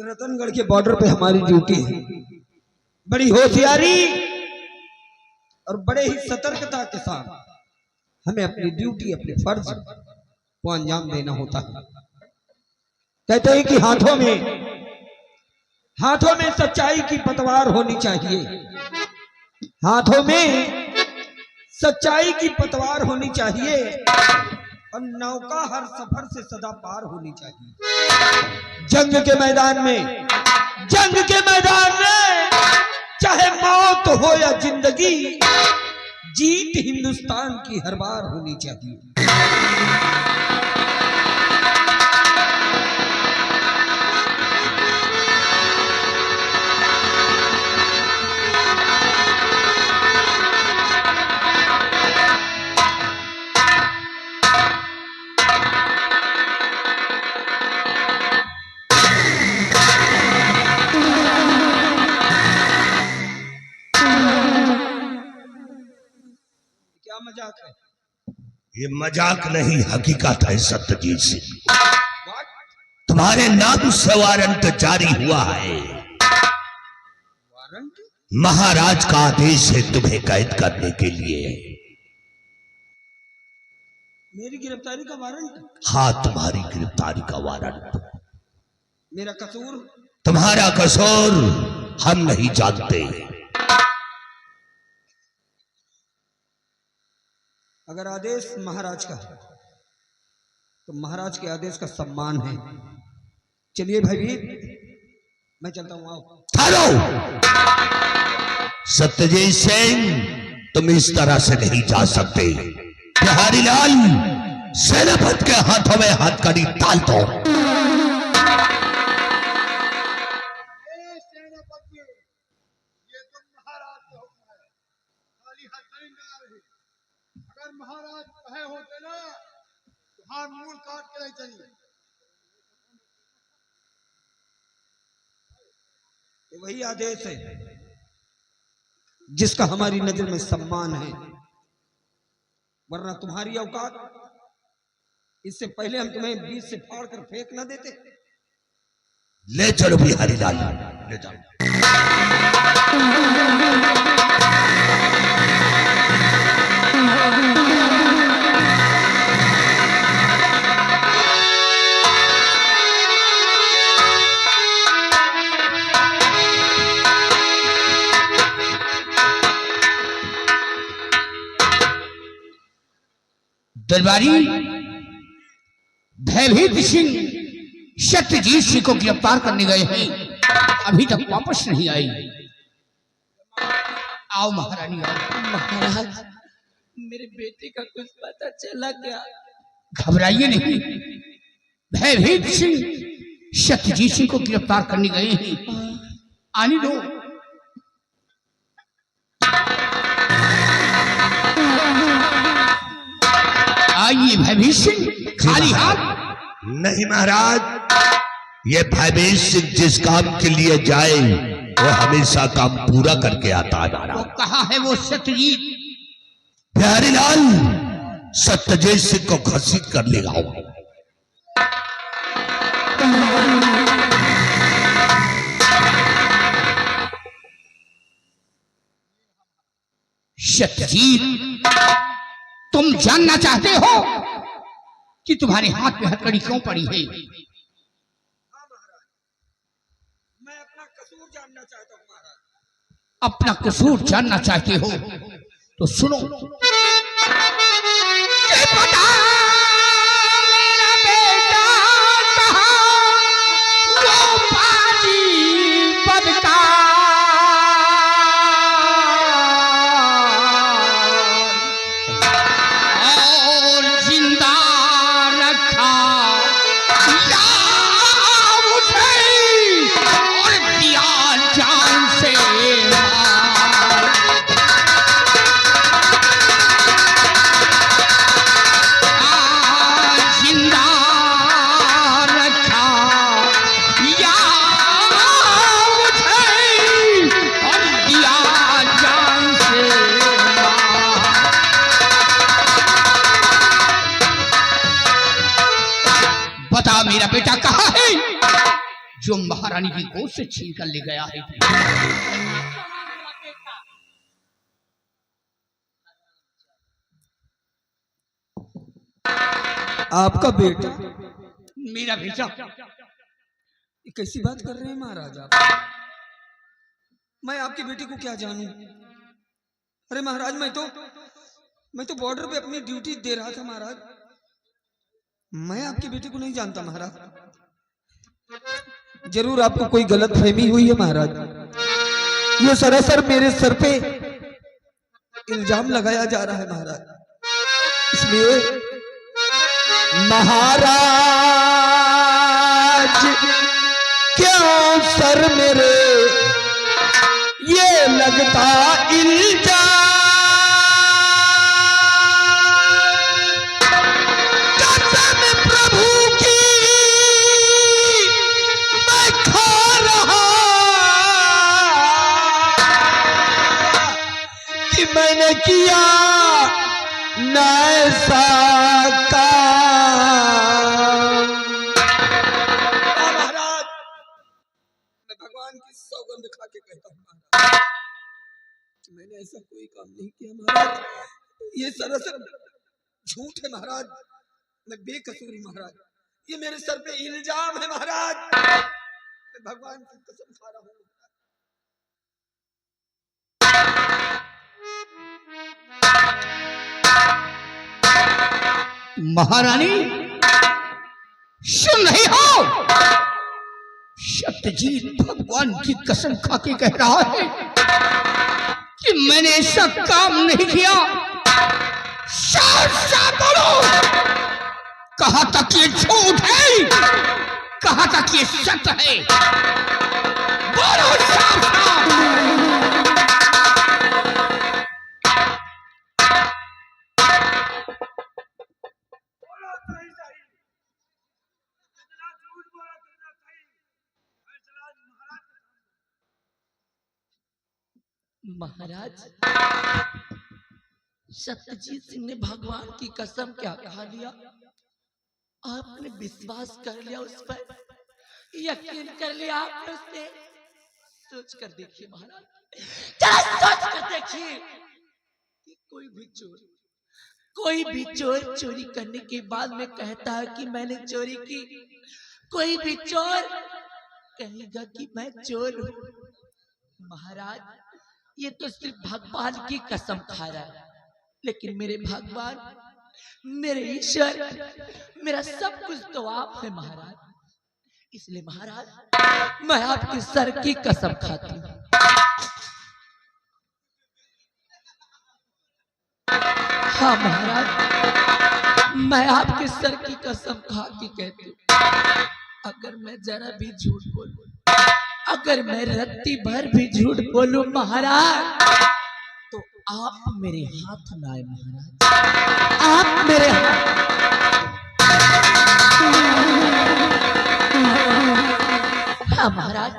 रतनगढ़ के बॉर्डर पे हमारी ड्यूटी है। बड़ी होशियारी और बड़े ही सतर्कता के साथ हमें अपनी ड्यूटी, अपने फर्ज को अंजाम देना होता है। कहते हैं कि हाथों में सच्चाई की पतवार होनी चाहिए, हाथों में सच्चाई की पतवार होनी चाहिए और नौका हर सफर से सदा पार होनी चाहिए। जंग के मैदान में चाहे मौत हो या जिंदगी, जीत हिंदुस्तान की हर बार होनी चाहिए। मजाक है? ये मजाक नहीं, हकीकत है सत्यजीत सिंह। तुम्हारे नाम से वारंट जारी हुआ है। वारंट? महाराज का आदेश है तुम्हें कैद करने के लिए। मेरी गिरफ्तारी का वारंट? हाँ, तुम्हारी गिरफ्तारी का वारंट। मेरा कसूर? तुम्हारा कसूर हम नहीं जानते। अगर आदेश महाराज का है तो महाराज के आदेश का सम्मान है। चलिए भाई, मैं चलता हूं। आओ। हेलो सत्यजीत सिंह, तुम इस तरह से नहीं जा सकते। बिहारी लाल, सेनापति के हाथों में हथकड़ी डाल दो। महाराज कहे होते ना तो हाथ मूल काट के नहीं चाहिए। वही आदेश है जिसका हमारी नजर में सम्मान है, वरना तुम्हारी औकात, इससे पहले हम तुम्हें बीच से फाड़ कर फेंक न देते। ले चलो बिहारी लाल, ले जाओ। दरबारी भयभीत सिंह सत्यजीत सिंह को गिरफ्तार करने गए हैं, अभी तक वापस नहीं आई। आओ महारानी, आओ। महाराज, मेरे बेटे का कुछ पता चला क्या? घबराइए नहीं, भयभीत सिंह सत्यजीत सिंह को गिरफ्तार करने गए हैं, आने दो। आइए भयभीत सिंह, खाली हाथ नहीं महाराज, ये भयभीत सिंह जिस काम के लिए जाए वो हमेशा काम पूरा करके आता है। वो कहा है वो सत्यजीत? बिहारी लाल, सत्यजीत सिंह को घसीट कर ले आओ। सत्यजीत, तुम जानना चाहते हो कि तुम्हारे हाथ में हथकड़ी क्यों पड़ी है? हाँ महाराज, मैं अपना कसूर जानना चाहता हूं महाराज। अपना कसूर जानना चाहते हो तो सुनो। क्या पता मेरा बेटा कहाँ वो पाजी बदका जो महारानी की गोद से छीन कर ले गया है। आपका बेटा? मेरा बेटा। ये कैसी बात कर रहे हैं महाराज आप? मैं आपकी बेटी को क्या जानूं? अरे महाराज मैं तो बॉर्डर पे अपनी ड्यूटी दे रहा था महाराज। मैं आपकी बेटी को नहीं जानता महाराज। जरूर आपको कोई गलत फहमी हुई है महाराज। ये सरासर मेरे सर पे इल्जाम लगाया जा रहा है महाराज। इसलिए महाराज क्यों सर मेरे ये लगता इल्जाम? कसम प्रभु की मैं खा रहा कि मैंने किया न ऐसा काम। महाराज मैं भगवान की सौगंध खा के कहता हूँ महाराज, मैंने ऐसा कोई काम नहीं किया महाराज। ये सरासर झूठ है महाराज। मैं बेकसूर हूँ महाराज। ये मेरे सर पे इल्जाम है महाराज। मैं भगवान की कसम खा रहा हूँ। महारानी सुन रही हो? सत्यजीत भगवान की कसम खा के कह रहा है कि मैंने ऐसा काम नहीं किया। साफ साफ बोलो, कहा तक ये झूठ है, कहा तक ये सत्य है? बोलो साफ साफ। महाराज सत्यजीत सिंह ने भगवान की कसम क्या कहा लिया? आपने विश्वास कर लिया, उस पर यकीन कर लिया आपने उसने। सोच कर देखिए महाराज, जरा सोच कर देखिए कि कोई भी चोर चोरी करने के बाद में कहता है कि मैंने चोरी की। कोई भी चोर कहेगा कि मैं चोर हूं। महाराज ये तो सिर्फ भगवान की कसम खा रहा है, लेकिन मेरे भगवान, मेरे ईश्वर, मेरा सब कुछ तो आप है महाराज। इसलिए महाराज मैं आपके सर की कसम खाती हूँ। हाँ महाराज, मैं आपके सर की कसम खा के कहती हूँ, अगर मैं जरा भी झूठ बोलूं, अगर मैं रत्ती भर भी झूठ बोलूं महाराज, तो आप मेरे हाथ न आए महाराज। आप मेरे हाथ। हाँ महाराज,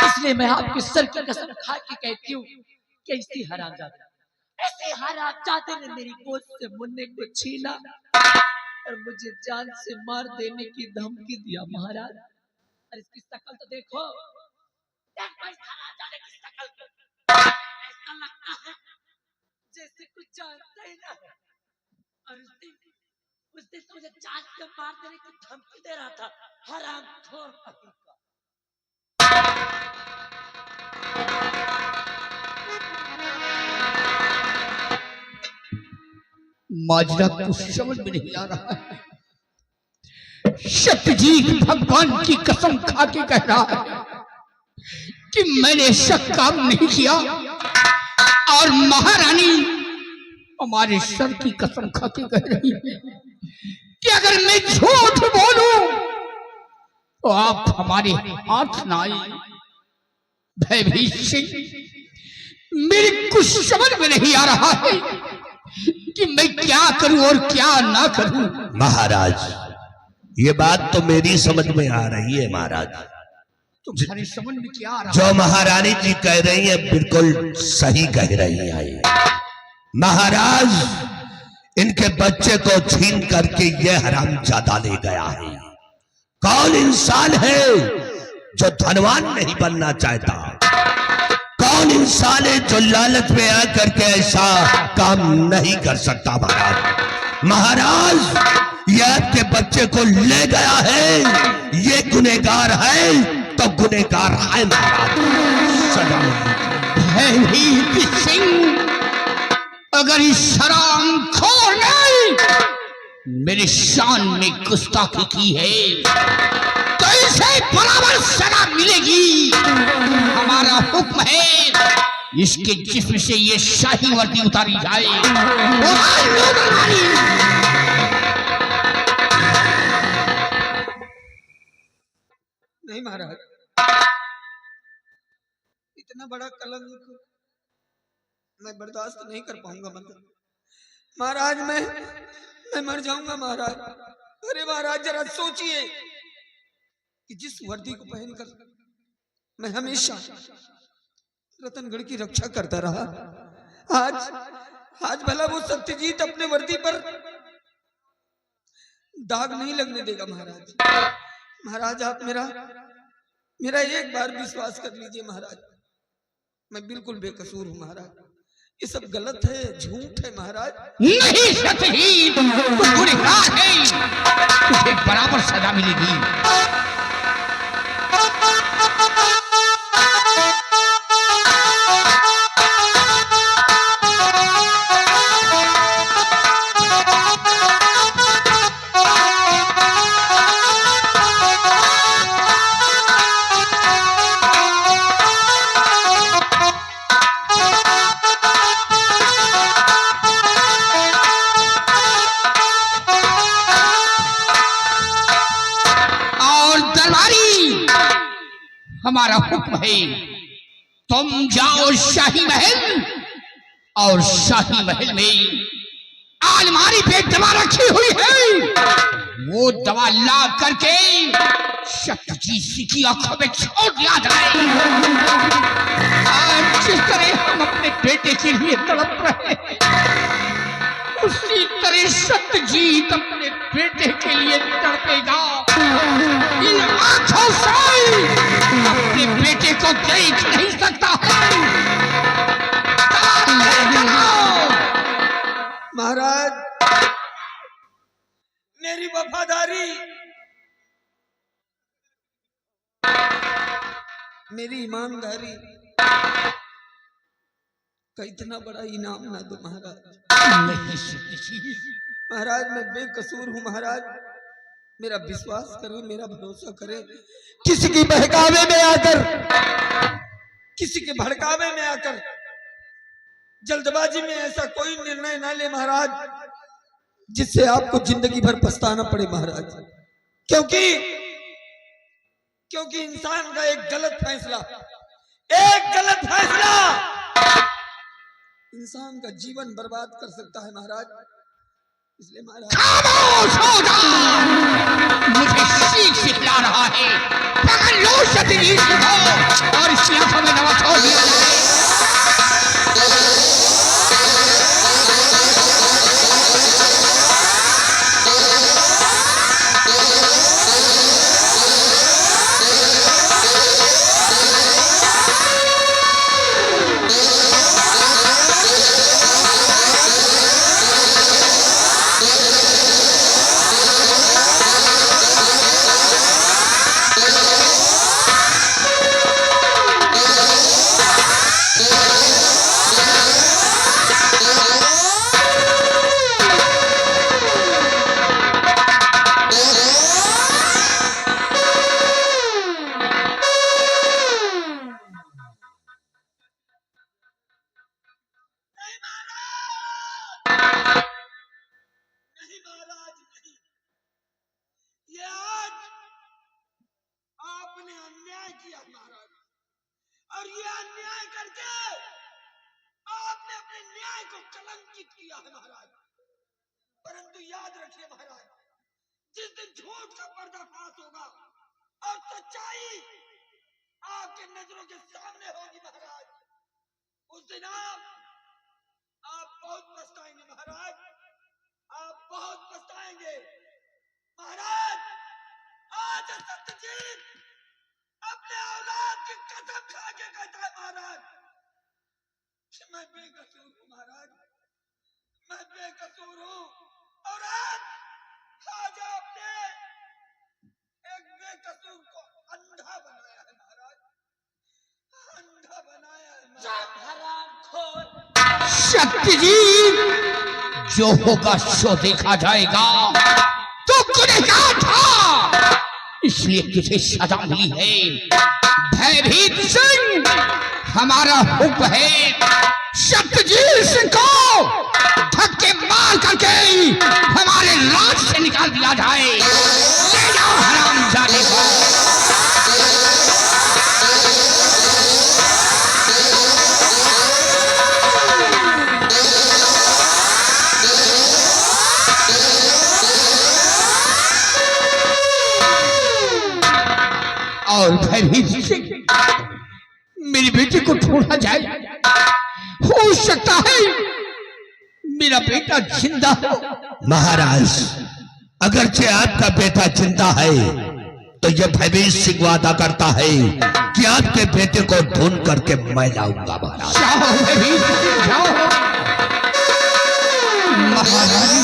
इसलिए मैं आपके सर की कसम खा के कहती हूँ कि ऐसी हरामजादे ने मेरी गोद से मुन्ने को छीना और मुझे जान से मार देने की धमकी दिया महाराज। और इसकी शक्ल तो देखो, ऐसा लगता है जैसे कुछ जानता ही ना है। और उस दिन तो मुझे जान से मार देने की धमकी दे रहा था, हरामखोर कहीं का। माजरा कुछ समझ में नहीं आ रहा है। सत्यजीत भगवान की कसम खा के कह रहा है कि मैंने ऐसा काम नहीं किया, और महारानी हमारे सर की कसम खा के कह रही है कि अगर मैं झूठ बोलूं तो आप हमारे हाथ ना आए। भयभीत सिंह, मेरे कुछ समझ में नहीं आ रहा है कि मैं क्या करूं और क्या ना करूं। महाराज ये बात तो मेरी समझ में आ रही है महाराज। तुम्हारी समझ में क्या आ रहा है? जो महारानी जी कह रही है बिल्कुल सही कह रही है। महाराज इनके बच्चे को छीन करके ये हरामजादा ले गया है। कौन इंसान है जो धनवान नहीं बनना चाहता? कौन इंसान है जो लालच में आकर के ऐसा काम नहीं कर सकता? महाराज, महाराज ये आपके बच्चे को ले गया है, ये गुनहगार है तो गुनहगार है महाराज। सजा भयभीत सिंह, अगर इस हरामखोर ने मेरे शान में गुस्ताखी की है तो इसे बराबर सजा मिलेगी। हमारा हुक्म है इसके जिस्म से ये शाही वर्दी उतारी जाए। नहीं महाराज, इतना बड़ा कलंक मैं बर्दाश्त नहीं कर पाऊंगा। महाराज मैं मर जाऊंगा महाराज। अरे महाराज जरा सोचिए कि जिस वर्दी को पहनकर मैं हमेशा रतनगढ़ की रक्षा करता रहा, आज भला वो सत्यजीत अपने वर्दी पर दाग नहीं लगने देगा। महाराज आप मेरा एक बार विश्वास कर लीजिए महाराज, मैं बिल्कुल बेकसूर हूं महाराज। ये सब गलत है, झूठ है महाराज। नहीं सत्यजीत, तू गुनहगार है, तुझे बराबर सजा मिलेगी। हमारा हुक्म है तुम जाओ शाही महल, और शाही महल में अलमारी पे दवा रखी हुई है, वो दवा ला करके सत्यजीत की आंखों में छोड़ दिया जाए। आज जिस तरह हम अपने बेटे के लिए तड़प रहे हैं, उसी तरह सत्यजीत अपने बेटे के लिए तड़पेगा। इन आंखों से अपने बेटे को देख नहीं सकता है। महाराज मेरी वफादारी, मेरी ईमानदारी का इतना बड़ा इनाम ना दो महाराज। नहीं सत्यजीत, महाराज मैं बेकसूर हूं महाराज, मेरा विश्वास करें, मेरा भरोसा करें। किसी की बहकावे में आकर, किसी के भड़कावे में आकर जल्दबाजी में ऐसा कोई निर्णय ना ले महाराज जिससे आपको जिंदगी भर पछताना पड़े महाराज। क्योंकि इंसान का एक गलत फैसला इंसान का जीवन बर्बाद कर सकता है महाराज। इसलिए महाराज खामोश हो जा, मुझे सीख सिखला रहा है। पकड़ लो सत्यजीत को और इसकी आंखों में दवा छोड़ दिया जाए। और ये अन्याय करके आपने अपने न्याय को कलंकित किया है महाराज। परंतु याद रखिए महाराज, जिस दिन झूठ का पर्दाफाश होगा और सच्चाई आपके नजरों के सामने होगी महाराज, उस दिन आप बहुत पछताएंगे महाराज, आप बहुत पछताएंगे महाराज। आज सत्यजीत अपने मैं बेकसूर हूँ महाराज, मैं बेकसूर हूँ। और आज आपने एक बेकसूर को अंधा बनाया है महाराज, अंधा बनाया है महाराज। हरामखोर। शक्ति जी, जो होगा सो देखा जाएगा। तो गुनहगार था, इसलिए तुझे सजा मिली है। भयभीत सिंह, हमारा हुक्म है सत्यजीत सिंह को धक्के मार करके हमारे राज से निकाल दिया जाए। ले जाओ हरामजादे को। और भयभीत सिंह, मेरी बेटी को छोड़ा जाए। हो सकता है मेरा बेटा जिंदा हो। महाराज, अगरचे आपका बेटा जिंदा है तो यह भयभीत सिंह वादा करता है कि आपके बेटे को ढूंढ करके मैं लाऊंगा। महाराज जाओ भयभीत सिंह, जाओ। महारानी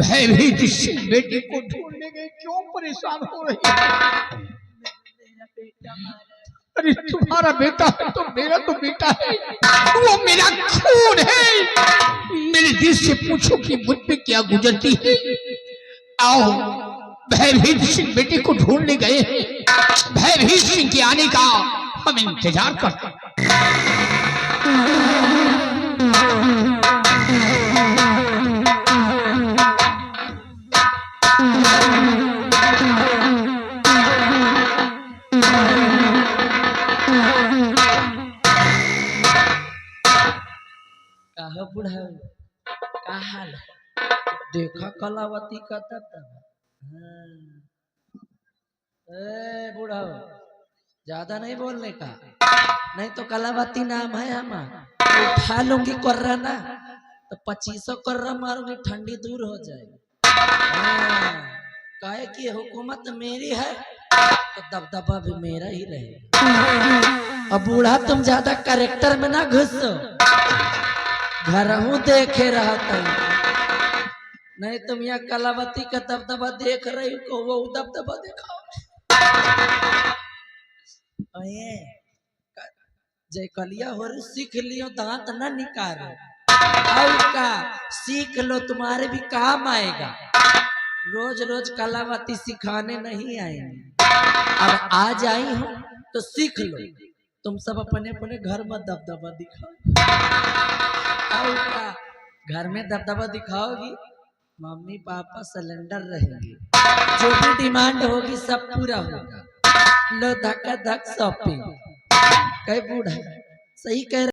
भयभीत सिंह बेटे को ढूंढने गए, क्यों परेशान हो रही है? मेरा बेटा मारा। अरे तुम्हारा बेटा है तो मेरा तो बेटा है, वो मेरा खून है। मेरे दिल से पूछो कि मुझ पे क्या गुजरती है। आओ, भयभीत सिंह बेटे को ढूंढने गए हैं। भयभीत सिंह के आने का हम इंतजार करते हैं। कहा बुढ़ा का हाल है? देखा कलावती का तब। ए बुढ़ा, ज्यादा नहीं बोलने का, नहीं तो कलावती नाम है हमारा। उठा लूंगी कर्रा ना तो 2500 कर्रा मारूंगी, ठंडी दूर हो जाएगी। काहे कि हुकूमत मेरी है तो दबदबा भी मेरा ही रहेगा। अब बूढ़ा तुम ज्यादा करेक्टर में ना घुसो, घर हूं देखे रहता हूं। नहीं तुम यहाँ कलावती का दबदबा देख रही हो, वो दबदबा दिखाओ। जय कलिया हो सीख लियो, दांत ना निकालो। और का सीख लो, तुम्हारे भी काम आएगा। रोज रोज कलावती सिखाने नहीं आएंगे, अब आज आई हूं तो सीख लो। तुम सब अपने अपने घर में दबदबा दिखाओ। और का घर में दबदबा दिखाओगी, मम्मी पापा सिलेंडर रहेंगे, जो भी डिमांड होगी सब पूरा होगा। लो धक्का धक शॉपिंग। कई बूढ़ा सही कह